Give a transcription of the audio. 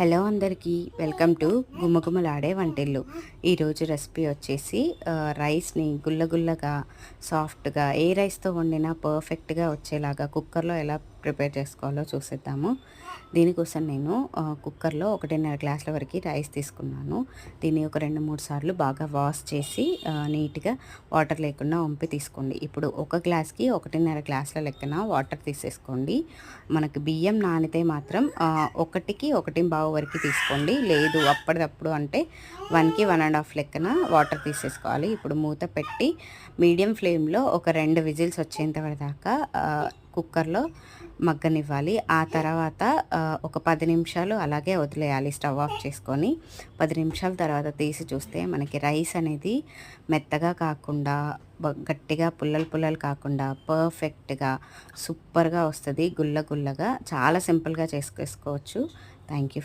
Hello అందరికీ welcome to గుమ్మగుమ్మలాడే వంటిల్లు. ఈరోజు రెసిపీ వచ్చేసి రైస్ని గుల్లగుల్లగా సాఫ్ట్గా ఏ రైస్తో వండినా పర్ఫెక్ట్గా వచ్చేలాగా కుక్కర్లో ఎలా ప్రిపేర్ చేసుకోవాలో చూసేద్దాము. దీనికోసం నేను కుక్కర్లో 1.5 గ్లాసుల వరకు రైస్ తీసుకున్నాను. దీన్ని ఒక 2-3 సార్లు బాగా వాష్ చేసి నీట్గా వాటర్ లేకుండా వంపి తీసుకోండి. ఇప్పుడు ఒక గ్లాస్కి 1.5 గ్లాసుల లెక్కన వాటర్ తీసేసుకోండి. మనకి బియ్యం నానితే మాత్రం 1కి 1.5 వరకు తీసుకోండి. లేదు అప్పటిదప్పుడు అంటే 1కి 1.5 లెక్కన వాటర్ తీసేసుకోవాలి. ఇప్పుడు మూత పెట్టి మీడియం ఫ్లేమ్లో ఒక 2 విజిల్స్ వచ్చేంత వరదాకా కుక్కర్లో మగ్గనివ్వాలి. ఆ తర్వాత ఒక 10 నిమిషాలు అలాగే వదిలేయాలి స్టవ్ ఆఫ్ చేసుకొని. 10 నిమిషాల తర్వాత తీసి చూస్తే మనకి రైస్ అనేది మెత్తగా కాకుండా గట్టిగా పుల్లలు పుల్లలు కాకుండా పర్ఫెక్ట్గా సూపర్గా వస్తుంది. గుల్ల గుల్లగా చాలా సింపుల్గా చేసుకోవచ్చు. Thank you.